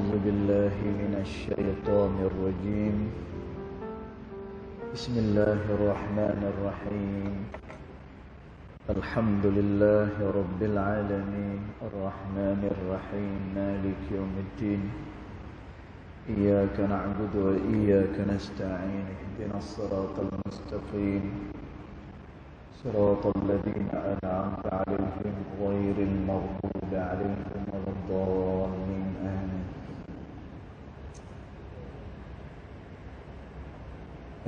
أعوذ بالله من الشيطان الرجيم. بسم الله الرحمن الرحيم. الحمد لله رب العالمين الرحمن الرحيم مالك يوم الدين. إياك نعبد وإياك نستعين اهدنا الصراط المستقيم صراط الذين أنعمت عليهم غير المغضوب عليهم ولا الضالين آمين.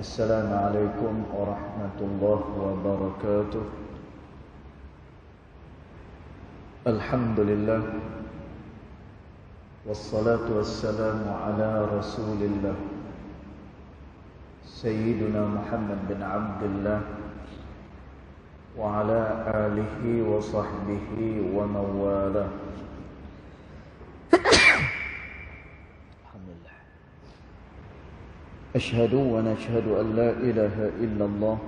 السلام عليكم ورحمة الله وبركاته. الحمد لله والصلاة والسلام على رسول الله سيدنا محمد بن عبد الله وعلى آله وصحبه ومن والاه. الحمد لله. أشهد ونشهد أن لا إله إلا الله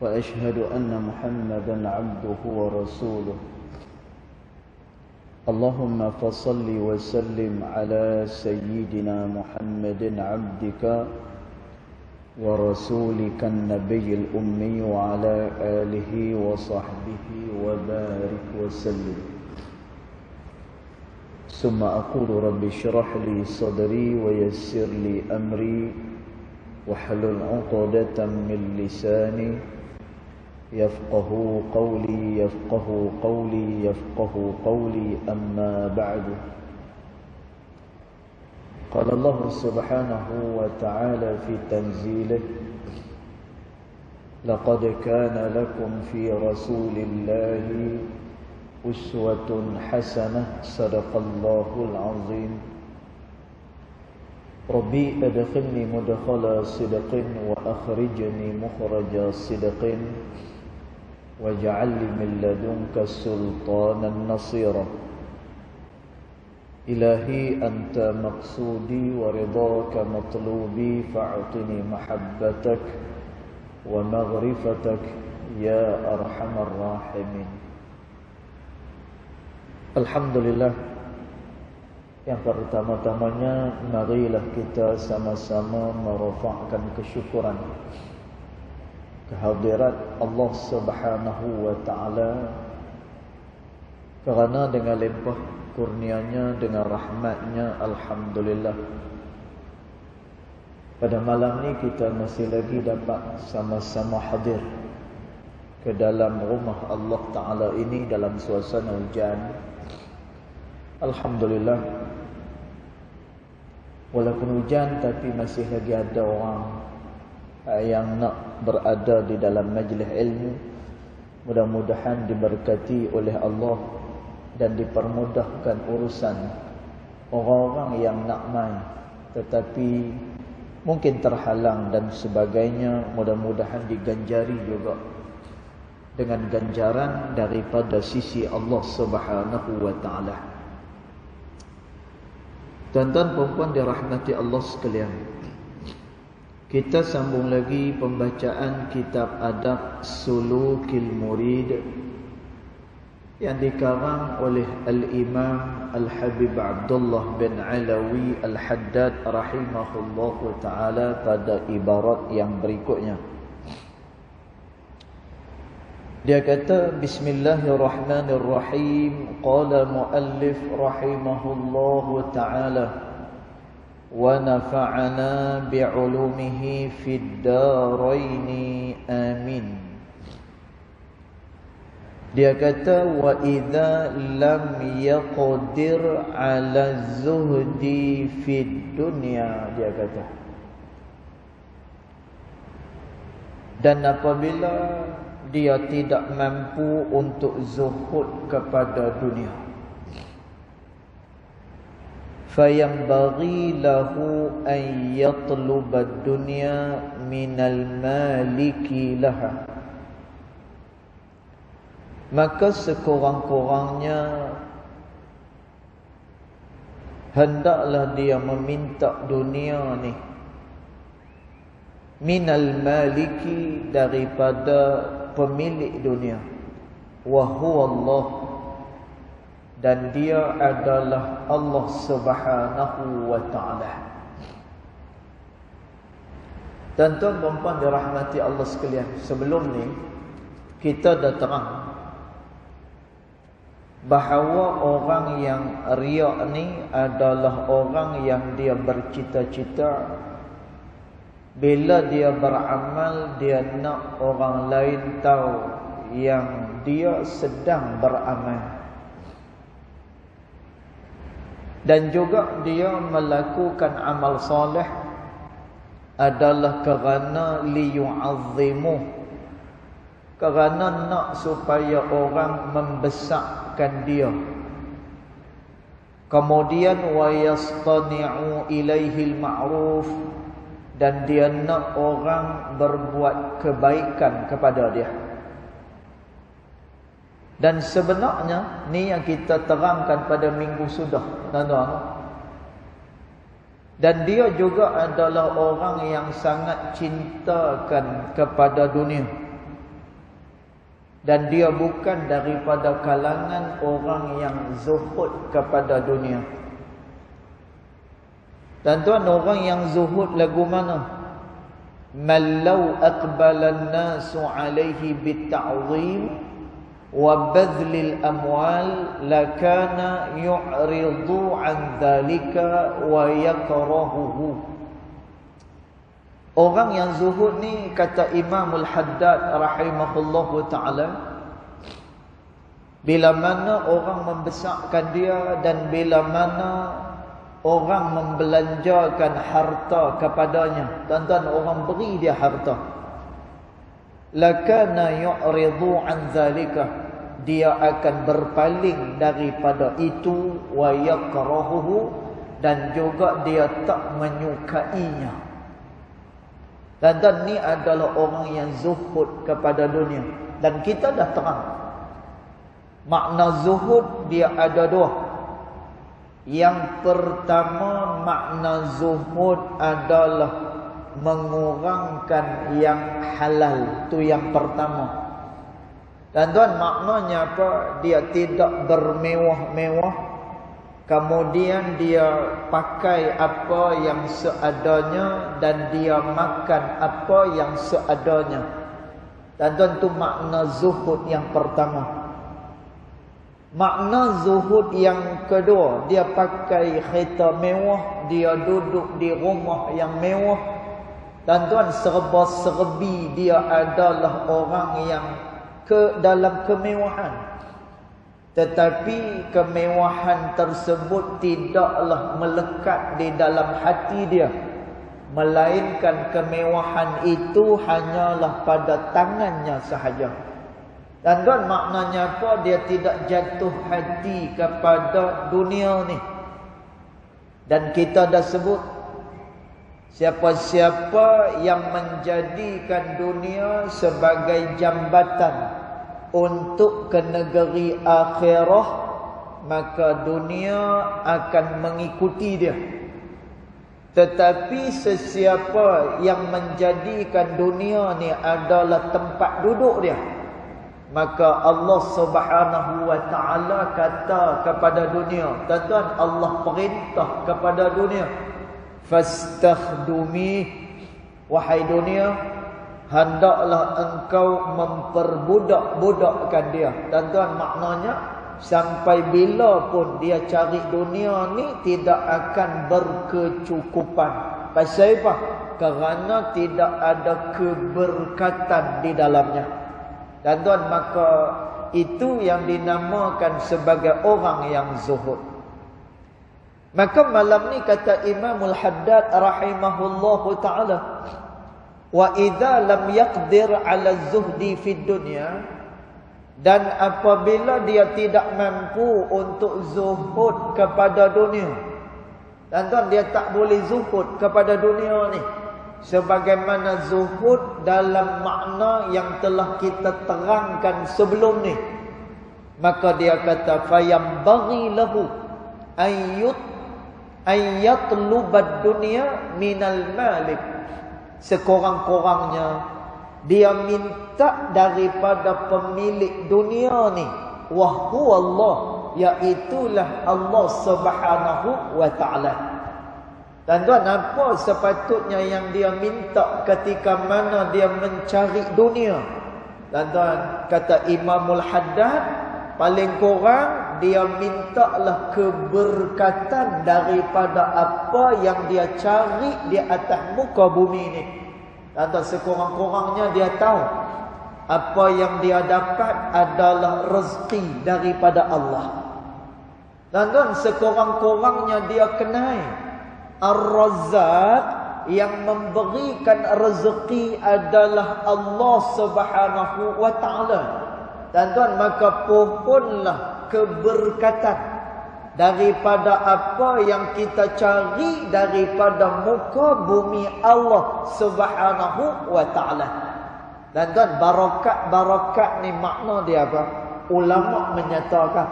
وأشهد أن محمدا عبده ورسوله. اللهم فصل وسلم على سيدنا محمد عبدك ورسولك النبي الأمي وعلى آله وصحبه وبارك وسلم. ثم أقول رب اشرح لي صدري ويسر لي أمري واحلل عقدة من لساني يفقه قولي أما بعد. قال الله سبحانه وتعالى في تنزيله: لقد كان لكم في رسول الله أسوة حسنة صدق الله العظيم. ربي أدخلني مدخل صدق وأخرجني مخرج صدق واجعل لي من لدنك سلطانا نصيرا. إلهي أنت مقصودي ورضاك مطلوبي فاعطني محبتك ومغرفتك يا أرحم الراحمين. Alhamdulillah. Yang pertama-tamanya, marilah kita sama-sama merafakkan kesyukuran kehadirat Allah Subhanahu wa Ta'ala, kerana dengan limpah kurnianya, dengan rahmatnya, alhamdulillah, pada malam ni kita masih lagi dapat sama-sama hadir ke dalam rumah Allah Ta'ala ini dalam suasana hujan. Alhamdulillah, walaupun hujan tapi masih lagi ada orang yang nak berada di dalam majlis ilmu. Mudah-mudahan diberkati oleh Allah dan dipermudahkan urusan orang-orang yang nak main tetapi mungkin terhalang dan sebagainya. Mudah-mudahan diganjari juga dengan ganjaran daripada sisi Allah Subhanahu wa Ta'ala. Tuan-tuan puan-puan dirahmati Allah sekalian, kita sambung lagi pembacaan kitab Adab Sulukil Murid yang dikarang oleh Al-Imam Al-Habib Abdullah bin Alawi Al-Haddad rahimahullahu ta'ala pada ibarat yang berikutnya. Dia kata, Bismillahirrahmanirrahim. Qala muallif rahimahullahu ta'ala, wa nafa'ana bi'ulumihi fid daraini amin. Dia kata, wa idza lam yaqdir ala zuhdi fid dunya. Dia kata, dan apabila dia tidak mampu untuk zuhud kepada dunia, fayambaghi lahu an yatluba ad-dunya minal maliki laha, maka sekurang-kurangnya hendaklah dia meminta dunia ni minal maliki, daripada pemilik dunia, wa huwa Allah, dan dia adalah Allah Subhanahu wa ta'ala. Tuan-tuan dan puan dirahmati Allah sekalian, sebelum ni kita dah terang bahawa orang yang riak ni adalah orang yang dia bercita-cita bila dia beramal dia nak orang lain tahu yang dia sedang beramal, dan juga dia melakukan amal soleh adalah kerana liyu'azzimuh, kerana nak supaya orang membesarkan dia. Kemudian wa yastani'u ilaihil ma'ruf, dan dia nak orang berbuat kebaikan kepada dia. Dan sebenarnya ni yang kita terangkan pada minggu sudah, tuan-tuan. Dan dia juga adalah orang yang sangat cintakan kepada dunia. Dan dia bukan daripada kalangan orang yang zuhud kepada dunia. Tuan-tuan, orang yang zuhud lagu mana? Mallau aqbalan nasu alaihi bitta'zim wa badlil amwal lakana yu'ridu an dhalika wa yakrahuhu. Orang yang zuhud ni, kata Imam Al-Haddad rahimahullahu ta'ala, bila mana orang membesarkan dia dan bila mana orang membelanjakan harta kepadanya, tuan-tuan, orang beri dia harta, lakana yu'ridu an dhalika, dia akan berpaling daripada itu, wa yakrahuhu, dan juga dia tak menyukainya. Dan ni adalah orang yang zuhud kepada dunia. Dan kita dah terang makna zuhud dia ada dua. Yang pertama, makna zuhud adalah mengurangkan yang halal. Itu yang pertama. Dan tuan, maknanya apa? Dia tidak bermewah-mewah, kemudian dia pakai apa yang seadanya, dan dia makan apa yang seadanya. Dan tuan, itu makna zuhud yang pertama. Makna zuhud yang kedua, dia pakai kereta mewah, dia duduk di rumah yang mewah. Dan tuan, serba-serbi dia adalah orang yang dalam kemewahan. Tetapi kemewahan tersebut tidaklah melekat di dalam hati dia, melainkan kemewahan itu hanyalah pada tangannya sahaja. Dan tuan, maknanya apa? Dia tidak jatuh hati kepada dunia ni. Dan kita dah sebut, siapa-siapa yang menjadikan dunia sebagai jambatan untuk ke negeri akhirah, maka dunia akan mengikuti dia. Tetapi sesiapa yang menjadikan dunia ni adalah tempat duduk dia, maka Allah Subhanahu wa ta'ala kata kepada dunia, tuan-tuan, Allah perintah kepada dunia, fastakhdumi, wahai dunia, hendaklah engkau memperbudak-budakkan dia. Dan tuan, maknanya sampai bila pun dia cari dunia ni tidak akan berkecukupan. Pasal apa? Kerana tidak ada keberkatan di dalamnya. Dan tuan, maka itu yang dinamakan sebagai orang yang zuhud. Maka malam ni kata Imam Al-Haddad rahimahullahu ta'ala, wa idza lam yaqdir ala zuhdi fid dunya, dan apabila dia tidak mampu untuk zuhud kepada dunia. Dan tuan, dia tak boleh zuhud kepada dunia ni sebagaimana zuhud dalam makna yang telah kita terangkan sebelum ni. Maka dia kata fayambaghi lahu ayyatlubad dunya minal malik, sekurang-kurangnya dia minta daripada pemilik dunia ni, wa huwa Allah, iaitulah Allah Subhanahu wa ta'ala. Tuan-tuan, apa sepatutnya yang dia minta ketika mana dia mencari dunia? Tuan-tuan, kata Imamul Haddad, paling kurang dia mintalah keberkatan daripada apa yang dia cari di atas muka bumi ini. Tuan-tuan, sekurang-kurangnya dia tahu apa yang dia dapat adalah rezeki daripada Allah. Tuan-tuan, sekurang-kurangnya dia kenal Ar-Razzaq, yang memberikan rezeki adalah Allah Subhanahu wa ta'ala. Tuan-tuan, maka pohonlah keberkatan daripada apa yang kita cari daripada muka bumi Allah Subhanahu wa ta'ala. Tuan-tuan, barakat ni makna dia apa? Ulama menyatakan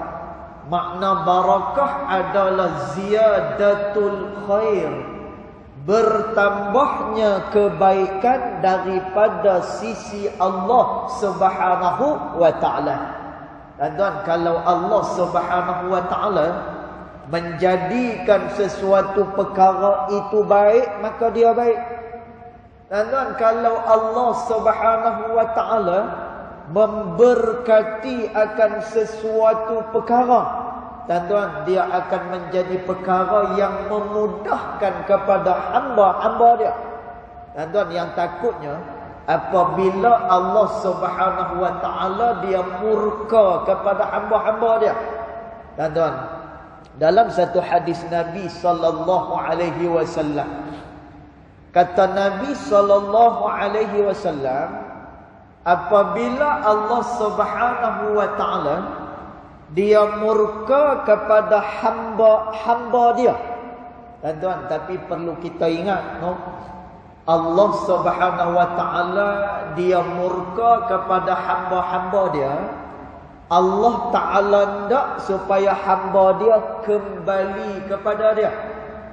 makna barakah adalah ziyadatul khair, bertambahnya kebaikan daripada sisi Allah Subhanahu wa ta'ala. Tuan-tuan, kalau Allah Subhanahu wa ta'ala menjadikan sesuatu perkara itu baik, maka dia baik. Tuan-tuan, kalau Allah Subhanahu wa ta'ala memberkati akan sesuatu perkara, tuan-tuan, dia akan menjadi perkara yang memudahkan kepada hamba-hamba dia. Tuan-tuan, yang takutnya apabila Allah Subhanahu wa ta'ala dia murka kepada hamba-hamba dia. Tuan-tuan, dalam satu hadis Nabi sallallahu alaihi wasallam, kata Nabi sallallahu alaihi wasallam, apabila Allah Subhanahu wa ta'ala dia murka kepada hamba-hamba dia. Tuan-tuan, tapi perlu kita ingat, no? Allah Subhanahu wa ta'ala dia murka kepada hamba-hamba dia. Allah Ta'ala hendak supaya hamba dia kembali kepada dia.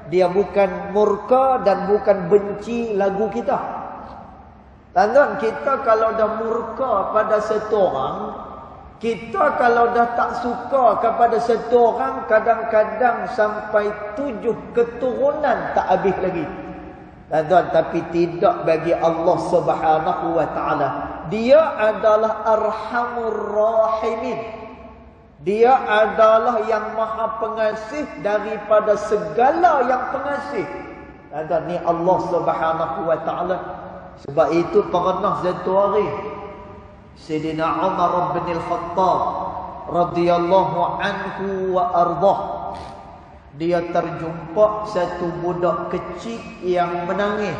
Dia bukan murka dan bukan benci lagu kita. Tuan-tuan, kita kalau dah murka pada satu orang, kita kalau dah tak suka kepada satu orang, kadang-kadang sampai 7 keturunan tak habis lagi. Tuan-tuan, tapi tidak bagi Allah Subhanahu wa ta'ala. Dia adalah Arhamur Rahimin. Dia adalah yang maha pengasih daripada segala yang pengasih. Tuan-tuan, ni Allah Subhanahu wa ta'ala. Sebab itu pernah satu hari Sayyidina Umar bin Al-Khattab radhiyallahu anhu wa ardah, dia terjumpa satu budak kecil yang menangis.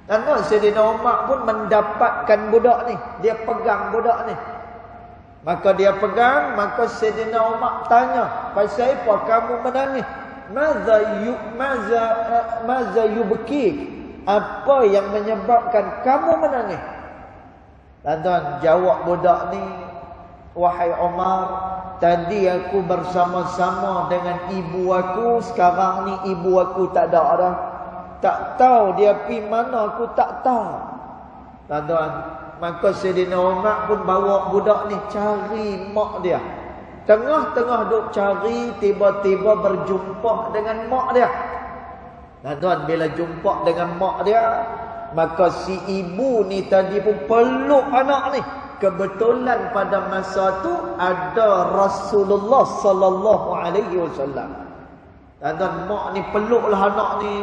Dan Sayyidina Umar pun mendapatkan budak ni, dia pegang budak ni. Maka dia pegang, maka Sayyidina Umar tanya, "Pasal apa kamu menangis? Maza yubkik? Apa yang menyebabkan kamu menangis?" Tuan-tuan, jawab budak ni, "Wahai Umar, tadi aku bersama-sama dengan ibu aku, sekarang ni ibu aku tak ada dah. Tak tahu dia pergi mana, aku tak tahu." Tuan-tuan, maka Sayyidina Umar pun bawa budak ni cari mak dia. Tengah-tengah duk cari, tiba-tiba berjumpa dengan mak dia. Tuan-tuan, bila jumpa dengan mak dia, maka si ibu ni tadi pun peluk anak ni. Kebetulan pada masa tu ada Rasulullah sallallahu alaihi wasallam. Tuan-tuan, mak ni peluklah anak ni,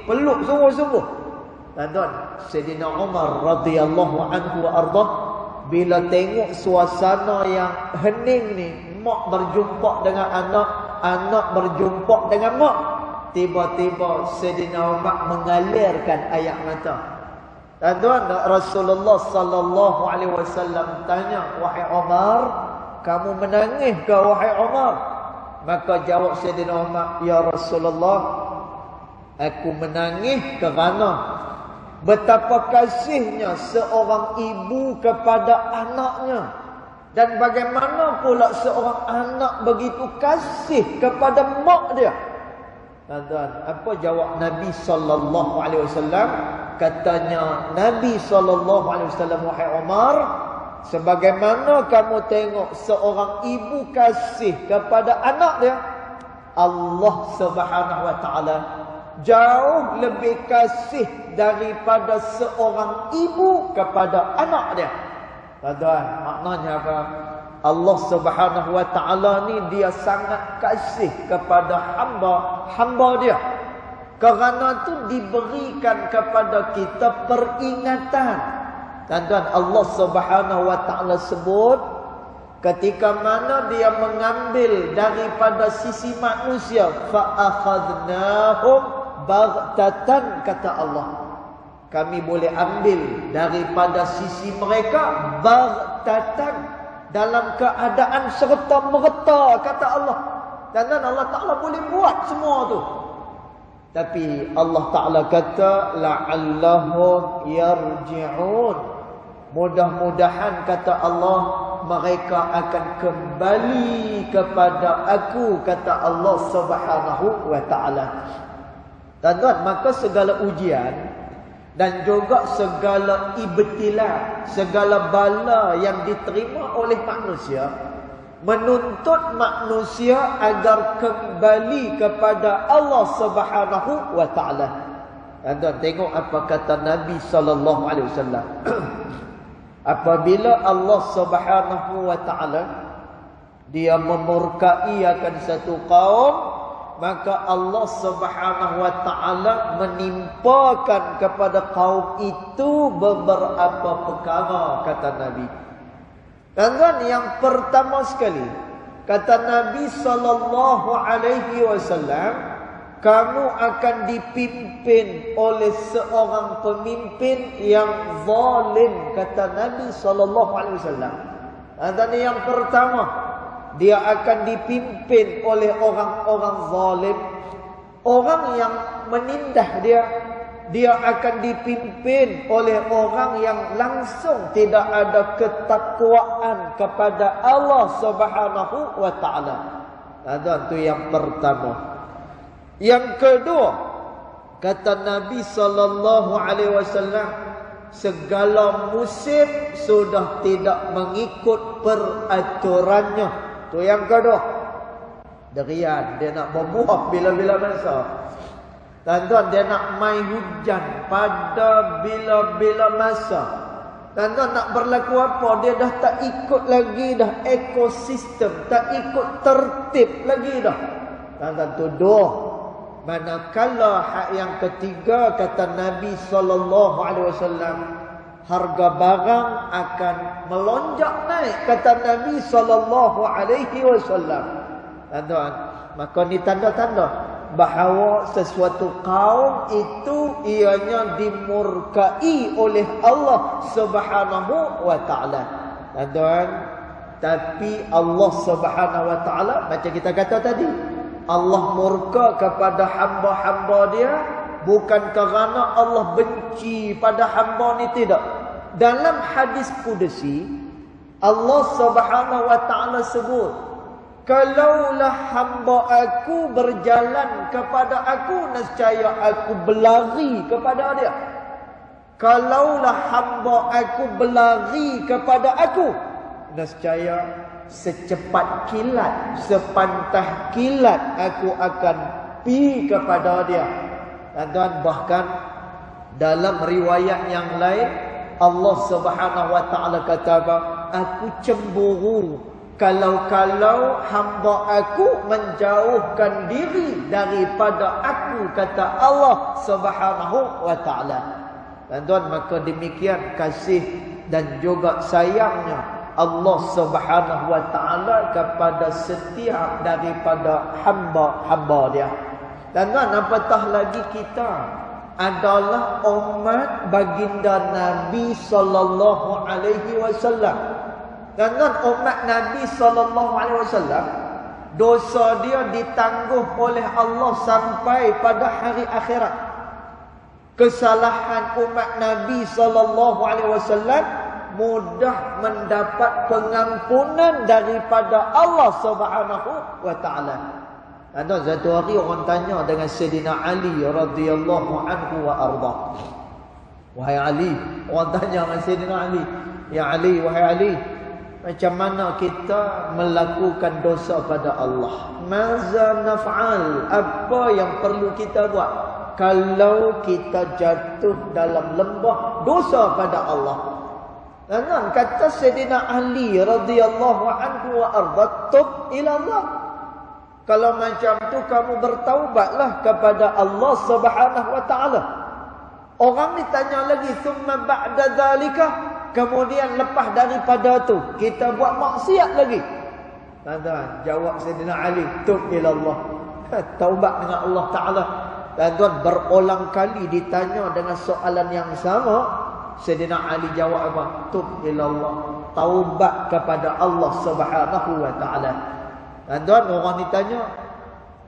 peluk sungguh-sungguh. Tuan-tuan, Sayyidina Umar radhiyallahu anhu wa ardah, bila tengok suasana yang hening ni, mak berjumpa dengan anak, anak berjumpa dengan mak, tiba-tiba Sayyidina Umar mengalirkan air mata. Tuan-tuan, Rasulullah sallallahu alaihi wasallam tanya, "Wahai Umar, kamu menangis ke wahai Umar?" Maka jawab Sayyidina Umar, "Ya Rasulullah, aku menangis kerana betapa kasihnya seorang ibu kepada anaknya, dan bagaimana pula seorang anak begitu kasih kepada mak dia." Tuan-tuan, apa jawab Nabi sallallahu alaihi wasallam? Katanya Nabi sallallahu alaihi wasallam, "Wahai Umar, sebagaimana kamu tengok seorang ibu kasih kepada anak dia, Allah Subhanahu wa taala jauh lebih kasih daripada seorang ibu kepada anak dia. Tuan-tuan, maknanya apa? Allah Subhanahu wa taala ni dia sangat kasih kepada hamba dia. Kerana tu diberikan kepada kita peringatan. Tuan-tuan, Allah Subhanahu wa taala sebut ketika mana dia mengambil daripada sisi manusia, fa akhadnahum baghtatan, kata Allah, kami boleh ambil daripada sisi mereka baghtatan, dalam keadaan serta-merta, kata Allah. Dan Allah Ta'ala boleh buat semua tu. Tapi Allah Ta'ala kata la'allahum yarji'un, mudah-mudahan, kata Allah, mereka akan kembali kepada aku, kata Allah Subhanahu wa ta'ala. Tuan-tuan, maka segala ujian dan juga segala ibtilah, segala bala yang diterima oleh manusia, menuntut manusia agar kembali kepada Allah Subhanahu wa taala. Tuan-tuan, tengok apa kata Nabi sallallahu alaihi wasallam. Apabila Allah Subhanahu wa taala dia memurkai akan satu kaum, maka Allah Subhanahu wa taala menimpakan kepada kaum itu beberapa perkara, kata Nabi. Dan yang pertama sekali, kata Nabi sallallahu alaihi wasallam, kamu akan dipimpin oleh seorang pemimpin yang zalim, kata Nabi sallallahu alaihi wasallam. Dan yang pertama, dia akan dipimpin oleh orang-orang zalim, orang yang menindas dia. Dia akan dipimpin oleh orang yang langsung tidak ada ketakwaan kepada Allah Subhanahu wa taala. Itu yang pertama. Yang kedua, kata Nabi sallallahu alaihi wasallam, segala musim sudah tidak mengikut peraturannya. Tu yang kedua. Derian, dia nak berbuah bila-bila masa. Tuan-tuan, dia nak main hujan pada bila-bila masa. Tuan-tuan, nak berlaku apa? Dia dah tak ikut lagi dah ekosistem, tak ikut tertib lagi dah. Tuan-tuan, tu dua. Manakala hak yang ketiga, kata Nabi sallallahu alaihi wasallam, harga barang akan melonjak naik, kata Nabi sallallahu alaihi wasallam. Tuan-tuan, maka ni tanda-tanda bahawa sesuatu kaum itu ianya dimurkai oleh Allah Subhanahu wa taala. Tuan-tuan, tapi Allah Subhanahu wa taala, macam kita kata tadi, Allah murka kepada hamba-hamba dia bukan kerana Allah benci pada hamba ni, tidak. Dalam hadis qudsi Allah Subhanahu wa taala sebut, kalaulah hamba aku berjalan kepada aku, nescaya aku berlari kepada dia. Kalaulah hamba aku berlari kepada aku, nescaya secepat kilat, sepantah kilat aku akan pergi kepada dia. Dan bahkan dalam riwayat yang lain, Allah Subhanahu wa taala kata apa? Aku cemburu kalau-kalau hamba aku menjauhkan diri daripada aku, kata Allah Subhanahu wa taala. Tuan-tuan, maka demikian kasih dan juga sayangnya Allah Subhanahu wa taala kepada setiap daripada hamba-hamba dia. Tuan-tuan, apatah lagi kita adalah umat baginda Nabi sallallahu alaihi wasallam. Dan umat Nabi sallallahu alaihi wasallam, dosa dia ditangguh oleh Allah sampai pada hari akhirat. Kesalahan umat Nabi sallallahu alaihi wasallam mudah mendapat pengampunan daripada Allah Subhanahu wa taala. Ada satu hari orang tanya dengan Sayyidina Ali radhiyallahu anhu wa arda. Wahai Ali, orang tanya dengan Sayyidina Ali, Ya Ali, wahai Ali, macam mana kita melakukan dosa pada Allah? Maza naf'al? Apa yang perlu kita buat kalau kita jatuh dalam lembah dosa pada Allah? Dan kata Sayyidina Ali radhiyallahu anhu wa arda, tub ila Allah. Kalau macam tu kamu bertaubatlah kepada Allah Subhanahu wa taala. Orang ni tanya lagi, summa ba'da dzalika, kemudian lepas daripada tu kita buat maksiat lagi. Tuan-tuan, jawab Sayyidina Ali, tub ila Allah. Taubat dengan Allah taala. Tuan-tuan, berulang kali ditanya dengan soalan yang sama, Sayyidina Ali jawab apa? Tub ila Allah. Taubat kepada Allah Subhanahu wa taala. Tuan-tuan, orang ditanya,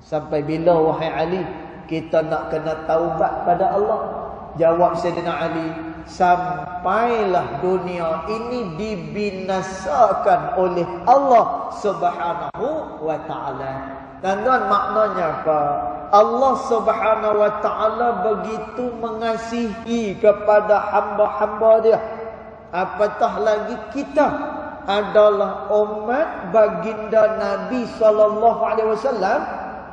sampai bila wahai Ali kita nak kena taubat pada Allah? Jawab Sayyidina Ali, sampailah dunia ini dibinasakan oleh Allah Subhanahu wa taala. Tuan-tuan, maknanya apa? Allah Subhanahu wa taala begitu mengasihi kepada hamba-hamba Dia. Apatah lagi kita adalah umat baginda Nabi sallallahu alaihi wasallam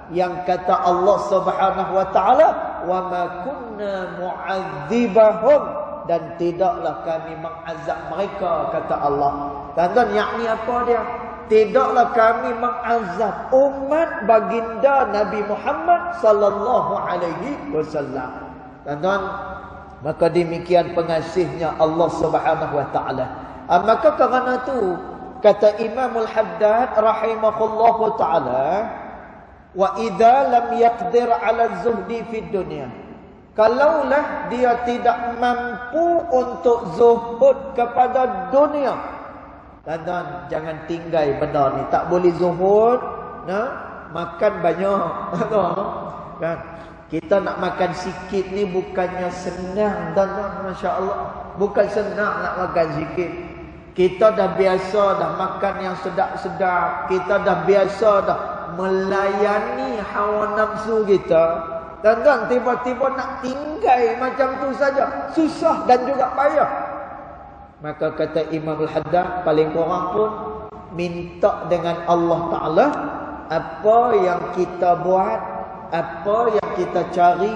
yang kata Allah Subhanahu wa taala, wa ma kunna mu'adzibahum, dan tidaklah kami mengazab mereka, kata Allah. Tuan-tuan, yakni apa dia? Tidaklah kami mengazab umat baginda Nabi Muhammad sallallahu alaihi wasallam. Tuan-tuan, maka demikian pengasihnya Allah Subhanahu wa taala. Maka kerana tu kata Imamul Haddad rahimahullahu taala, wa idza lam yaqdir 'ala zuhdi fid dunya, kalaulah dia tidak mampu untuk zuhud kepada dunia. Tuan-tuan, jangan tinggal benda ni. Tak boleh zuhud, nah, makan banyak. Kan? Kita nak makan sikit ni bukannya senang, tuan-tuan, masya-Allah. Bukan senang nak makan sikit. Kita dah biasa dah makan yang sedap-sedap. Kita dah biasa dah melayani hawa nafsu kita. Tuan-tuan, tiba-tiba nak tinggal macam tu saja, susah dan juga payah. Maka kata Imam Al-Haddad, paling kurang pun minta dengan Allah Ta'ala, apa yang kita buat, apa yang kita cari,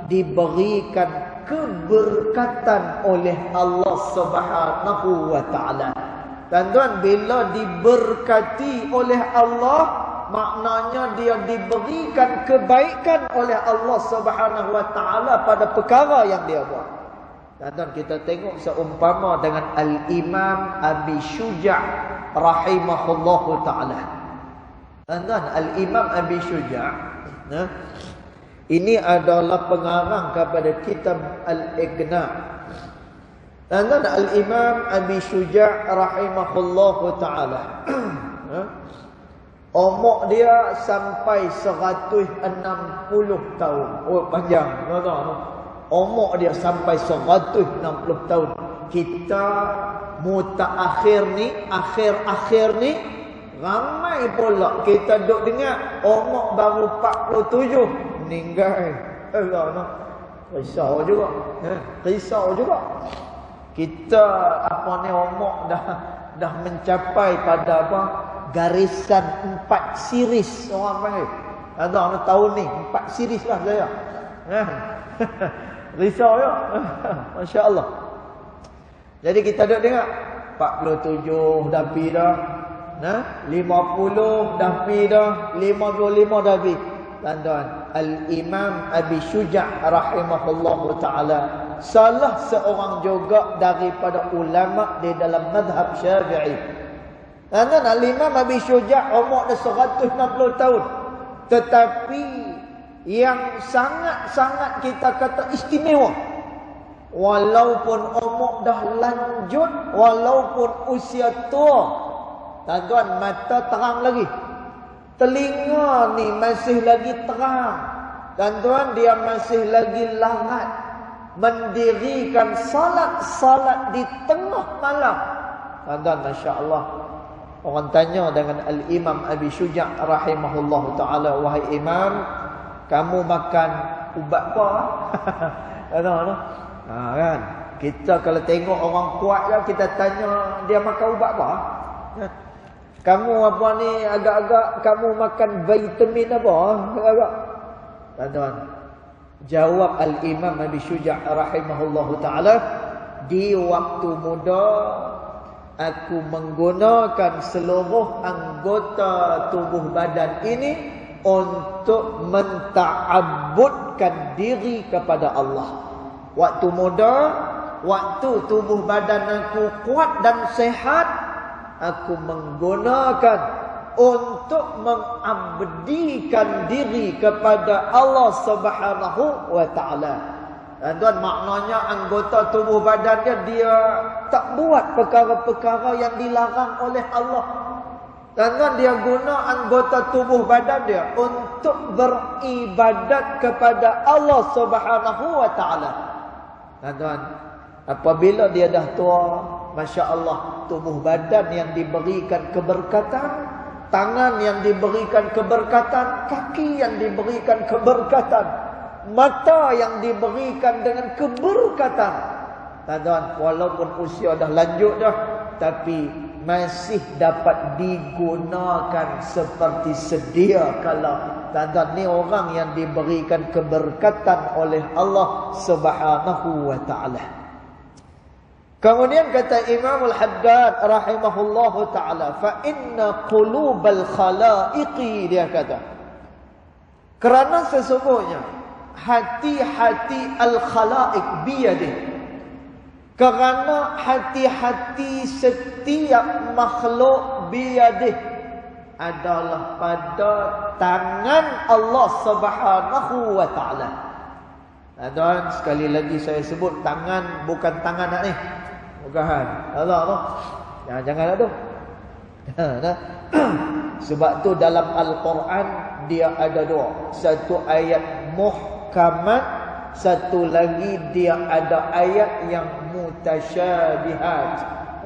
diberikan keberkatan oleh Allah Subhanahu wa taala. Tuan-tuan, bila diberkati oleh Allah, maknanya dia diberikan kebaikan oleh Allah Subhanahu wa taala pada perkara yang dia buat. Tuan-tuan, kita tengok seumpama dengan Al-Imam Abi Syuja' rahimahullahu taala. Tuan-tuan, Al-Imam Abi Syuja', ini adalah pengarang kepada kitab Al-Ighna. Tuan-tuan, Al-Imam Abi Syuja' rahimahullahu taala, umur dia sampai 160 tahun. Oh, panjang, tuan-tuan. Umur dia sampai 160 tahun. Kita mutaakhir ni, akhir-akhir ni, ramai pula kita duk dengar umur baru 47 meninggal. Allah, risau juga. Risau juga. Kita apa ni, umur dah mencapai pada apa? Garisan 4 series orang panggil. Ada tahun ni 4 series lah saya. Risau ya. Masya-Allah. Jadi kita duk dengar 47 dah pi dah. 50 dah pi dah, 55 dah pi. Tuan-tuan, Al-Imam Abi Syuja' rahimahullahu taala salah seorang juga daripada ulama di dalam mazhab Syafi'i. Tuan-tuan, Al-Imam Abi Syuja' umur dia 160 tahun. Tetapi yang sangat-sangat kita kata istimewa, walaupun umur dah lanjut, walaupun usia tua, tuan-tuan, mata terang lagi, telinga ni masih lagi terang, tuan-tuan, dia masih lagi larat mendirikan salat di tengah malam. Tuan-tuan, masya-Allah. Orang tanya dengan Al-Imam Abi Syuja' rahimahullahu taala, wahai Imam, kamu makan ubat apa? Kan? Kita kalau tengok orang kuat je, kita tanya dia makan ubat apa? Kan? Kamu apa ni agak-agak kamu makan vitamin apa? Agak. Tuan-tuan, jawab Al-Imam Abi Syuja' rahimahullahu ta'ala, di waktu muda aku menggunakan seluruh anggota tubuh badan ini untuk menta'abbudkan diri kepada Allah. Waktu muda, waktu tubuh badan aku kuat dan sehat, aku menggunakan untuk mengabdikan diri kepada Allah Subhanahu wa ta'ala. Tuan, maknanya anggota tubuh badannya dia tak buat perkara-perkara yang dilarang oleh Allah. Tuan, dia guna anggota tubuh badan dia untuk beribadat kepada Allah Subhanahu wa ta'ala. Tuan, apabila dia dah tua, Masya Allah, tubuh badan yang diberikan keberkatan, tangan yang diberikan keberkatan, kaki yang diberikan keberkatan, mata yang diberikan dengan keberkatan. Tuan, walaupun usia dah lanjut dah, tapi masih dapat digunakan seperti sedia kala. Tuan, ni orang yang diberikan keberkatan oleh Allah Subhanahu wa ta'ala. Kemudian kata Imam Al-Haddad rahimahullahu ta'ala, fa inna qulubal khalaiqi, dia kata, kerana sesungguhnya hati-hati al-khalaiq biyadih, kerana hati-hati setiap makhluk biyadih adalah pada tangan Allah Subhanahu wa ta'ala. Dan sekali lagi saya sebut, tangan bukan tangan nak ni. Bukan. Allah tu. Jangan lah tu. Sebab tu dalam Al-Quran dia ada dua. Satu ayat muhkamat, satu lagi dia ada ayat yang mutasyabihat.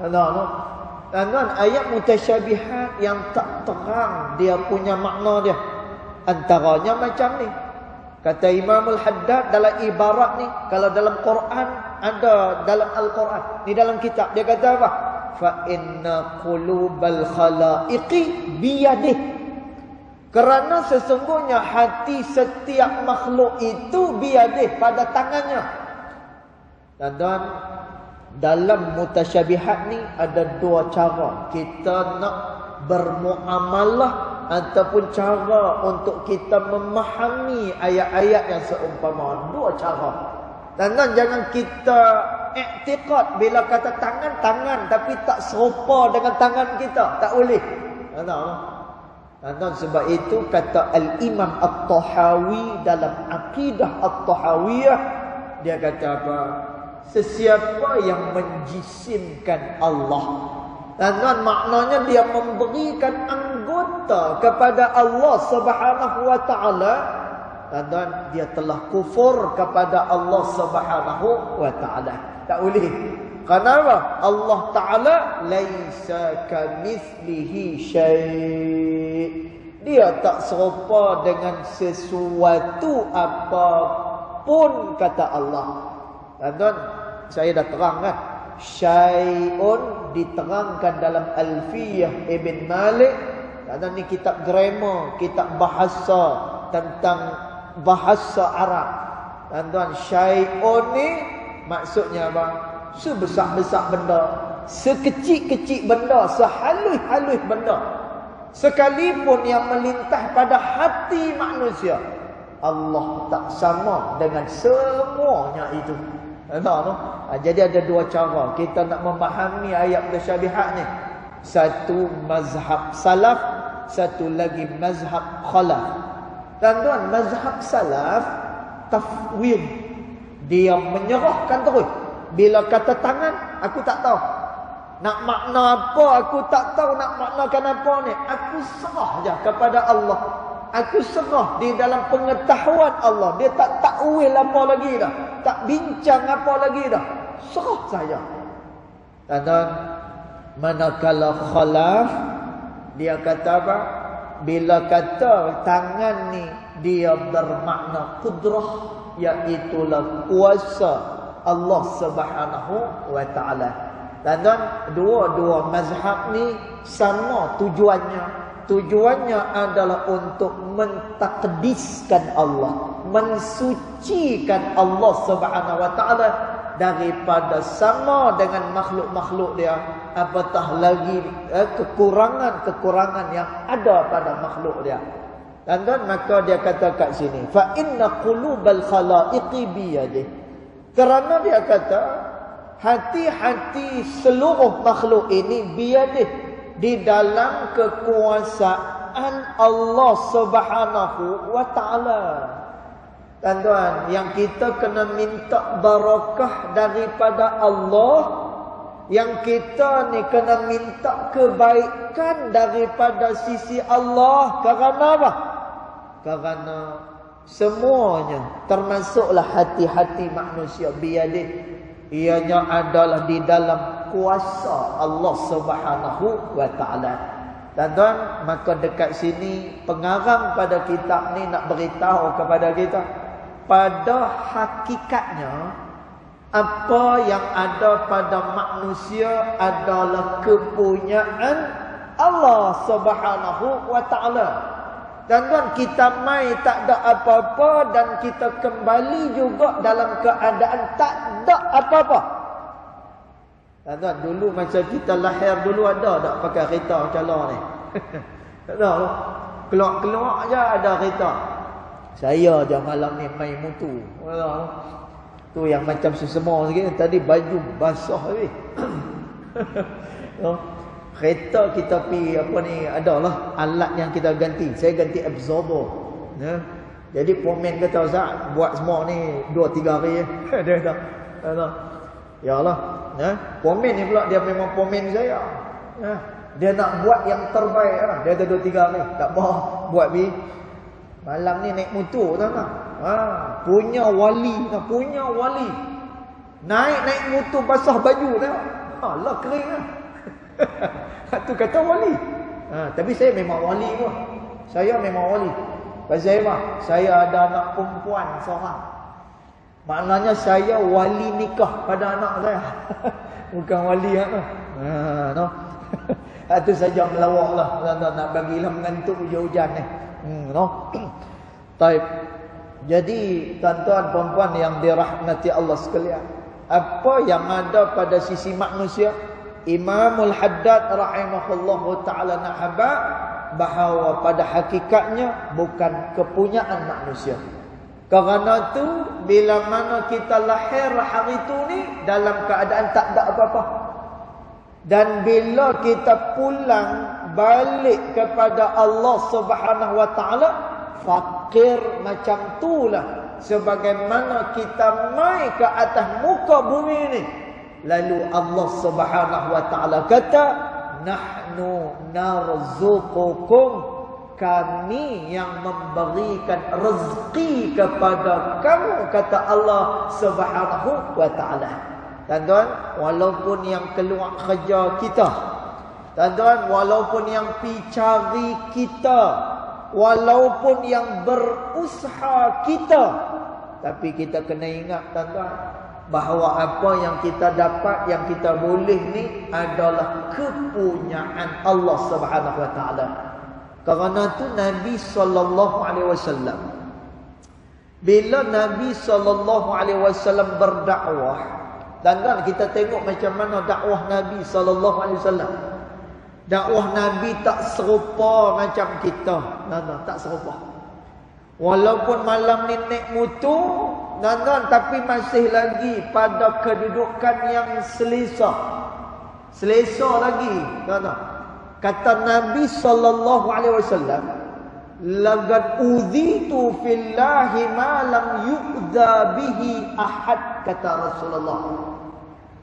Allah tu. Tuan-tuan, ayat mutasyabihat yang tak terang dia punya makna dia. Antaranya macam ni. Kata Imam Al-Haddad dalam ibarat ni, kalau dalam Quran ada, dalam Al-Quran ni dalam kitab dia kata apa? Fa inna qulubal khalaiqi biyadih, kerana sesungguhnya hati setiap makhluk itu biyadih, pada tangannya. Dan dalam mutasyabihat ni ada dua cara kita nak bermuamalah ataupun cara untuk kita memahami ayat-ayat yang seumpama. Dua cara. Dan jangan kita iktiqad bila kata tangan, tangan tapi tak serupa dengan tangan kita. Tak boleh. Dan sebab itu kata Al-Imam At-Tahawi dalam Aqidah At-Tahawiyah, dia kata apa? Sesiapa yang menjisimkan Allah, dan maknanya dia memberikan anggota kepada Allah Subhanahu wa ta'ala, dan dia telah kufur kepada Allah Subhanahu wa ta'ala. Tak boleh. Kenapa? Allah Ta'ala laisa kamithlihi syai'. Dia tak serupa dengan sesuatu apapun, kata Allah. Dan saya dah terang kan, syai'un diterangkan dalam Alfiyah Ibn Malik. Dan ni kitab grammar, kitab bahasa, tentang bahasa Arab. Dan syai'un ni maksudnya apa? Sebesar-besar benda, sekecil-kecil benda, sehalus-halus benda, sekalipun yang melintas pada hati manusia, Allah tak sama dengan semuanya itu. Jadi ada dua cara kita nak memahami ayat mutasyabihat ni. Satu mazhab salaf, satu lagi mazhab khalaf. Tuan-tuan, mazhab salaf tafwid, dia menyerahkan terus. Bila kata tangan, aku tak tahu nak makna apa, aku tak tahu nak maknakan apa ni. Aku serah je kepada Allah. Aku serah di dalam pengetahuan Allah. Dia tak takwil apa lagi dah, tak bincang apa lagi dah. Serah saja. Dan manakala khalaf, dia kata apa? Bila kata tangan ni, dia bermakna kudrah, iaitulah kuasa. Allah Subhanahu wa taala. Dan dua-dua mazhab ni sama tujuannya. Tujuannya adalah untuk mentakdiskan Allah, mensucikan Allah Subhanahu wa taala daripada sama dengan makhluk-makhluk dia, apatah lagi kekurangan-kekurangan yang ada pada makhluk dia. Dan maka dia kata kat sini, fa inna qulubal khalaiqi biyadihi. Kerana dia kata hati-hati seluruh makhluk ini biyadihi, di dalam kekuasaan Allah Subhanahu wa taala. Tuan-tuan, yang kita kena minta barakah daripada Allah, yang kita ni kena minta kebaikan daripada sisi Allah. Kerana apa? Kerana semuanya, termasuklah hati-hati manusia biyadih, ianya adalah di dalam kuasa Allah Subhanahu wa taala. Tuan-tuan, maka dekat sini pengarang pada kitab ni nak beritahu kepada kita, pada hakikatnya apa yang ada pada manusia adalah kepunyaan Allah Subhanahu wa taala. Tuan-tuan, kita mai tak ada apa-apa dan kita kembali juga dalam keadaan tak ada apa-apa. Tuan-tuan, dulu masa kita lahir dulu ada tak pakai kereta cala ni? Tak ada lah. Keluar-keluar je ada kereta. Saya je malam ni main motor. Tu yang macam sesama sikit. Tadi baju basah habis. Kereta kita pi apa ni, adalah alat yang kita ganti. Saya ganti absorber. Jadi pomen kata, Ustaz, buat semua ni 2-3 hari. Dia kata, ya Allah, pomen ni pula dia memang pomen saya. Dia nak buat yang terbaik. Dia ada 2-3 hari. Tak apa, buat bi. Malam ni naik motor tak? Punya wali, punya wali. Naik motor basah baju tengok. Alah kering lah. Tu kata wali. Tapi saya memang wali pun. Saya memang wali. Pasal saya ada anak perempuan seorang. Maknanya saya wali nikah pada anak saya. Bukan wali no. Itu saja melawak lah. Nak bagilah mengantuk hujan-hujan ni. No. Taib. Jadi tuan-tuan perempuan yang dirahmati Allah sekalian, apa yang ada pada sisi manusia, Imamul Haddad rahimahullahu ta'ala nak habaq bahawa pada hakikatnya bukan kepunyaan manusia. Kerana tu bila mana kita lahir hari tu ni dalam keadaan tak ada apa-apa, dan bila kita pulang balik kepada Allah Subhanahu wa taala, fakir macam itulah sebagaimana kita mai ke atas muka bumi ni. Lalu Allah Subhanahu wa taala kata, nahnu narzuqukum, kami yang memberikan rezeki kepada kamu, kata Allah Subhanahu wa taala. Tuan-tuan, walaupun yang keluar kerja kita, tuan-tuan, walaupun yang pi cari kita, walaupun yang berusaha kita, tapi kita kena ingat tuan-tuan, bahawa apa yang kita dapat, yang kita boleh ni adalah kepunyaan Allah Subhanahu wa taala. Kerana tu Nabi sallallahu alaihi wasallam, bila Nabi sallallahu alaihi wasallam berdakwah, dan kita tengok macam mana dakwah Nabi sallallahu alaihi wasallam. Dakwah Nabi tak serupa macam kita. Tak serupa. Walaupun malam ni naik motor, tapi masih lagi pada kedudukan yang selesa. Selesa lagi. Kata Nabi sallallahu alaihi wasallam, laqad udhitu fillahi ma lam yu'dha bihi ahad, kata Rasulullah.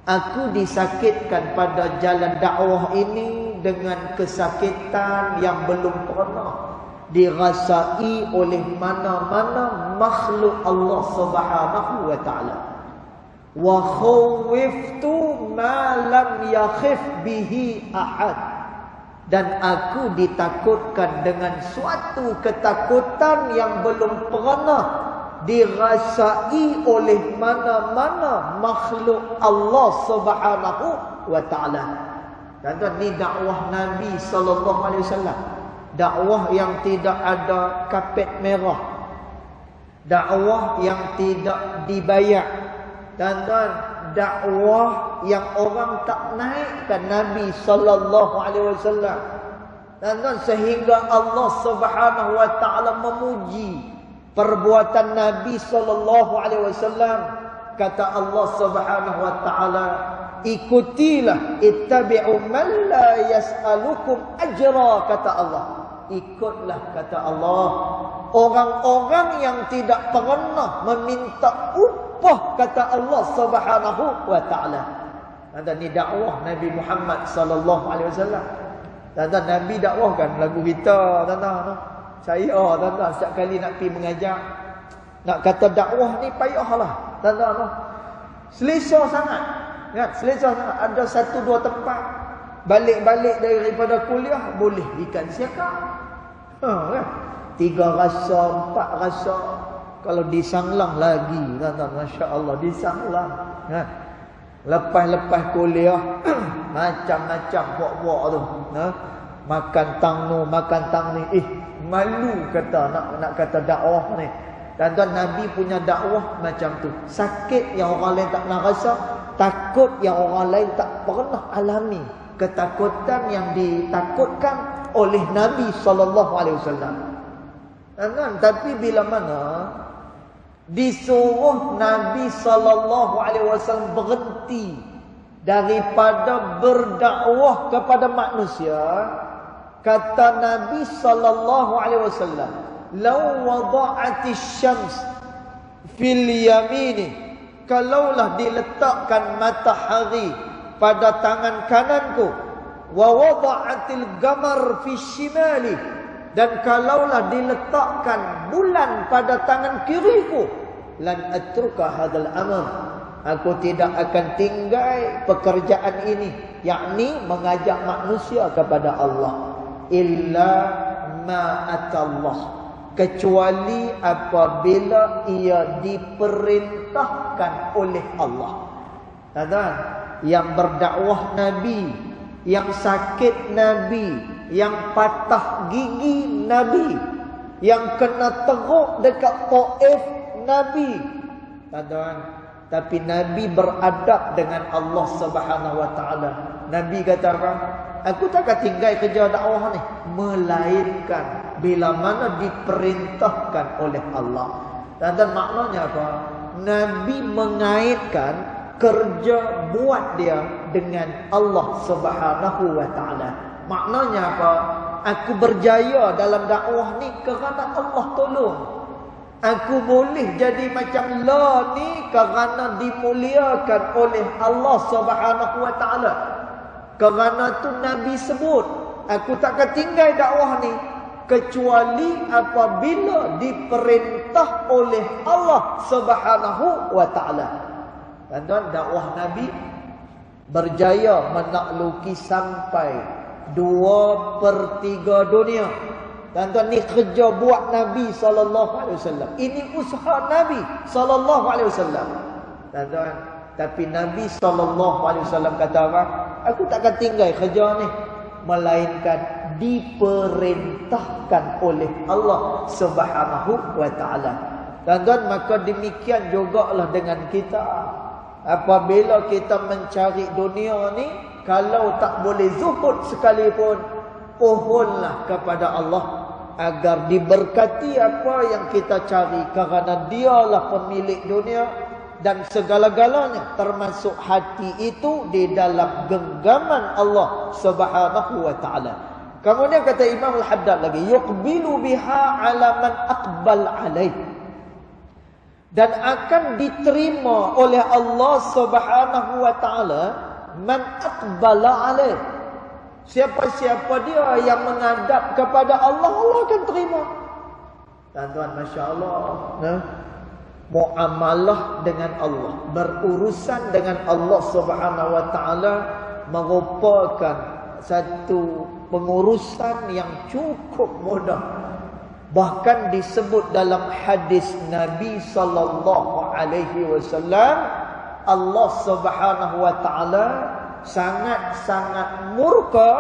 Aku disakitkan pada jalan dakwah ini dengan kesakitan yang belum pernah dirasai oleh mana-mana makhluk Allah Subhanahu wa taala. Wa khawiftu ma lam yakhif bihi ahad, dan aku ditakutkan dengan suatu ketakutan yang belum pernah dirasai oleh mana-mana makhluk Allah Subhanahu wa taala. Dan ni dakwah Nabi sallallahu alaihi wasallam. Dakwah yang tidak ada kapet merah. Dakwah yang tidak dibayar. Dan dakwah yang orang tak naikkan Nabi sallallahu alaihi wasallam. Dan sehingga Allah Subhanahu wa taala memuji perbuatan Nabi sallallahu alaihi wasallam. Kata Allah Subhanahu wa taala, ikutilah, ittabi'u man la yas'alukum ajra, kata Allah. Ikutlah, kata Allah, orang-orang yang tidak pernah meminta upah, kata Allah Subhanahu wa taala. Dan ini dakwah Nabi Muhammad sallallahu alaihi wasallam. Dan Nabi dakwahkan lagu kita, tuan-tuan. Saya, tuan-tuan, setiap kali nak pergi mengajar, nak kata dakwah ni payahlah, tuan-tuan. Selesa sangat. Kan? Selesa sangat. Ada 1-2 tempat balik-balik daripada kuliah boleh ikan siakap. Kan? 3 rasa, 4 rasa. Kalau disanglang lagi, tuan-tuan, masya-Allah, disanglang. Kan? Lepas-lepas kuliah macam-macam buat-buat tu. Makan tang ni. Malu kata nak kata dakwah ni. Tuan-tuan, Nabi punya dakwah macam tu. Sakit yang orang lain tak pernah rasa, takut yang orang lain tak pernah alami. Ketakutan yang ditakutkan oleh Nabi sallallahu alaihi wasallam. Tuan-tuan, tapi bila mana disuruh Nabi sallallahu alaihi wasallam berhenti daripada berdakwah kepada manusia, kata Nabi sallallahu alaihi wasallam, "Law wada'atis syams fil yamini," kalaulah diletakkan matahari pada tangan kananku, "wa wada'atil qamar fi shimali," dan kalaulah diletakkan bulan pada tangan kiriku, "lan atruka hadzal amal," aku tidak akan tinggal pekerjaan ini, yakni mengajak manusia kepada Allah, illa ma atallah, kecuali apabila ia diperintahkan oleh Allah. Tuan-tuan, yang berdakwah Nabi, yang sakit Nabi, yang patah gigi Nabi, yang kena teruk dekat Taif Nabi. Tuan-tuan, tapi Nabi beradab dengan Allah Subhanahu wa taala. Nabi kata apa? Aku takkan tinggal kerja dakwah ni, melainkan bila mana diperintahkan oleh Allah. Dan maknanya apa? Nabi mengaitkan kerja buat dia dengan Allah Subhanahu wa taala. Maknanya apa? Aku berjaya dalam dakwah ni kerana Allah tolong. Aku boleh jadi macam la ni kerana dimuliakan oleh Allah Subhanahu wa taala. Kerana tu Nabi sebut, aku takkan tinggal dakwah ni kecuali apabila diperintah oleh Allah Subhanahu wa taala. Dan dakwah Nabi berjaya menakluki sampai 2/3 dunia. Tuan-tuan, ni kerja buat Nabi sallallahu alaihi wasallam. Ini usaha Nabi sallallahu alaihi wasallam. Tuan-tuan, tapi Nabi sallallahu alaihi wasallam kata apa? Aku takkan tinggal kerja ni, melainkan diperintahkan oleh Allah Subhanahu wa taala. Tuan-tuan, maka demikian jugalah dengan kita. Apabila kita mencari dunia ni, kalau tak boleh zuhud sekalipun, pohonlah kepada Allah agar diberkati apa yang kita cari, kerana dialah pemilik dunia dan segala-galanya, termasuk hati itu di dalam genggaman Allah Subhanahu wa taala. Kemudian kata Imam Al-Haddad lagi, yuqbilu biha ala man aqbal alaih, dan akan diterima oleh Allah Subhanahu wa taala man aqbala alaih, siapa-siapa dia yang menghadap kepada Allah, Allah akan terima. Tuan-tuan, masya-Allah, muamalah dengan Allah, berurusan dengan Allah Subhanahu wa taala merupakan satu pengurusan yang cukup mudah. Bahkan disebut dalam hadis Nabi sallallahu alaihi wasallam, Allah Subhanahu wa taala sangat-sangat murka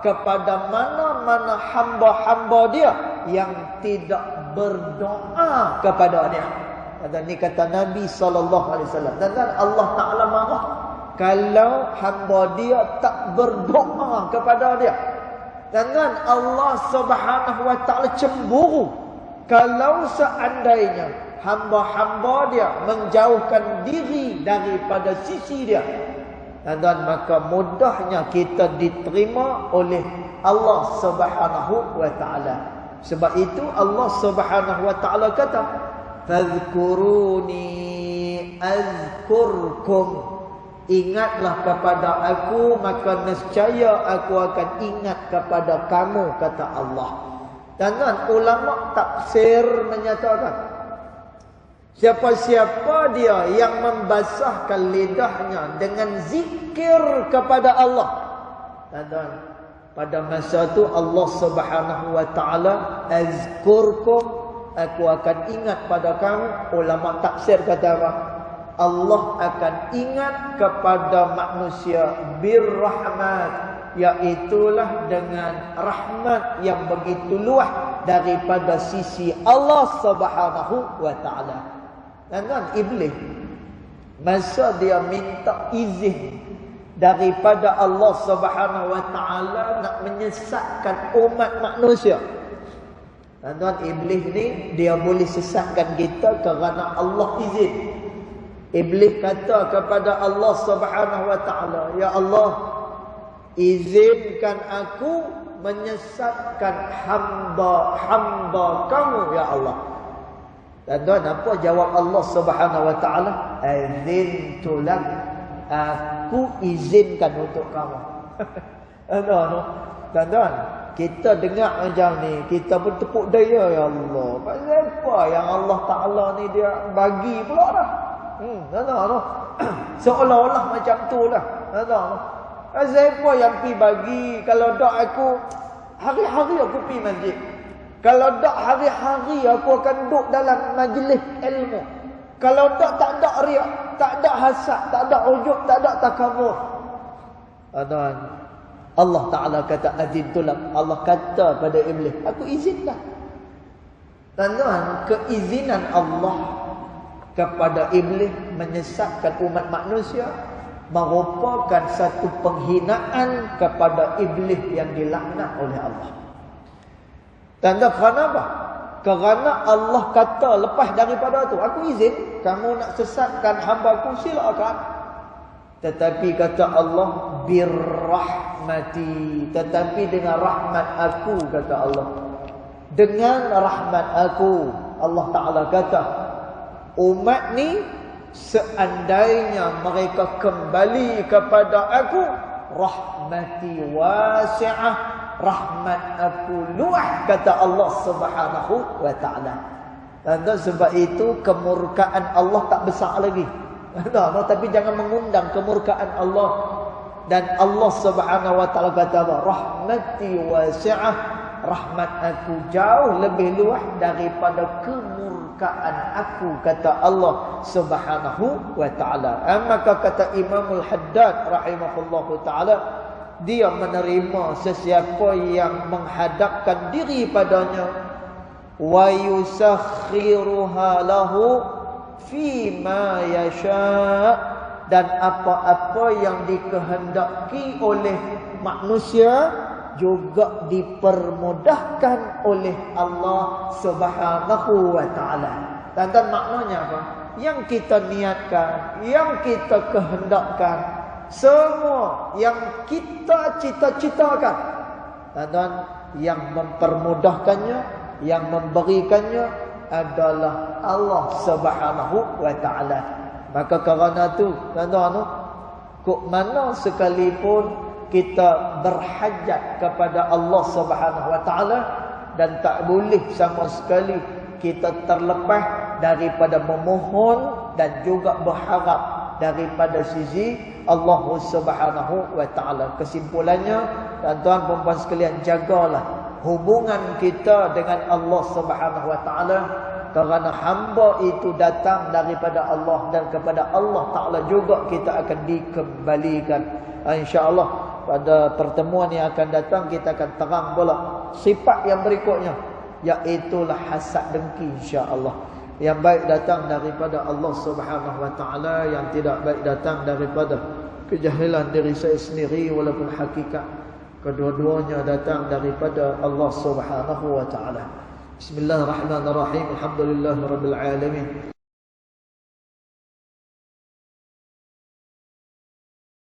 kepada mana-mana hamba-hamba dia yang tidak berdoa kepada dia. Dan ini kata Nabi sallallahu alaihi wasallam. Dan Allah Taala marah kalau hamba dia tak berdoa kepada dia. Dan Allah Subhanahu wa taala cemburu kalau seandainya hamba-hamba dia menjauhkan diri daripada sisi dia. Dan maka mudahnya kita diterima oleh Allah Subhanahu wa taala. Sebab itu Allah Subhanahu wa taala kata, "Fadhkuruni azkurkum." Ingatlah kepada aku, maka nescaya aku akan ingat kepada kamu, kata Allah. Dan ulama tafsir menyatakan, siapa-siapa dia yang membasahkan lidahnya dengan zikir kepada Allah. Dan pada masa itu Allah Subhanahu wa taala, azkurkum, aku akan ingat pada kamu. Ulama tafsir kata apa? Allah akan ingat kepada manusia birrahmat, iaitulah dengan rahmat yang begitu luas daripada sisi Allah Subhanahu wa taala. Dan iblis masa dia minta izin daripada Allah Subhanahu wa taala nak menyesatkan umat manusia. Dan iblis ni dia boleh sesatkan kita kerana Allah izin. Iblis kata kepada Allah Subhanahu wa taala, "Ya Allah, izinkan aku menyesatkan hamba-hamba kamu, ya Allah." Dan apa jawab Allah Subhanahu wa taala? "Azintu lak." Aku izinkan untuk kamu. Dan kita dengar macam ni, kita pun tepuk daya, ya Allah. Pasal apa yang Allah Taala ni dia bagi pula dah. Seolah-olah macam tu lah. Siapa yang pi bagi? Kalau tak aku hari-hari aku pi masjid. Kalau tak hari-hari aku akan duduk dalam majlis ilmu. Kalau tak ada riak, tak ada hasad, tak ada ujub, tak ada takabur. Allah Taala kata azintulah. Allah kata pada iblis, aku izinkan. Dan keizinan Allah kepada iblis menyesatkan umat manusia merupakan satu penghinaan kepada iblis yang dilaknat oleh Allah. Tanda kerana apa? Kerana Allah kata lepas daripada itu, aku izin kamu nak sesatkan hamba-Ku, silakan. Tetapi kata Allah, birrahmati, tetapi dengan rahmat aku, kata Allah. Dengan rahmat aku, Allah Ta'ala kata, umat ni seandainya mereka kembali kepada aku, rahmati wasi'ah, rahmat aku luas, kata Allah Subhanahu wa taala. Dan sebab itu kemurkaan Allah tak besar lagi. Tapi jangan mengundang kemurkaan Allah. Dan Allah Subhanahu wa taala kata apa? Rahmati wasi'ah, rahmat aku jauh lebih luas daripada kemurkaan aku, kata Allah Subhanahu wa taala. Maka kata Imamul Haddad rahimahullahu taala, dia menerima sesiapa yang menghadapkan diri padanya, wa yusakhiruha lahu fima yasha, dan apa-apa yang dikehendaki oleh manusia juga dipermudahkan oleh Allah Subhanahu wa taala. Dan maknanya apa? Yang kita niatkan, yang kita kehendakkan, semua yang kita cita-citakan, dan yang mempermudahkannya, yang memberikannya adalah Allah Subhanahu wa taala. Maka kerana tu, tuan-tuan, kok mana sekalipun kita berhajat kepada Allah Subhanahu wa taala, dan tak boleh sama sekali kita terlepas daripada memohon dan juga berharap daripada sisi Allah Subhanahu wa taala. Kesimpulannya, tuan-tuan dan puan sekalian, jagalah hubungan kita dengan Allah Subhanahu wa taala, kerana hamba itu datang daripada Allah dan kepada Allah Taala juga kita akan dikembalikan. InsyaAllah pada pertemuan yang akan datang kita akan terang pula sifat yang berikutnya, iaitulah hasad dengki insya-Allah. Yang baik datang daripada Allah Subhanahu wa taala, yang tidak baik datang daripada kejahilan diri saya sendiri, walaupun hakikat kedua-duanya datang daripada Allah Subhanahu wa taala. Bismillahirrahmanirrahim. Alhamdulillahirabbil alamin.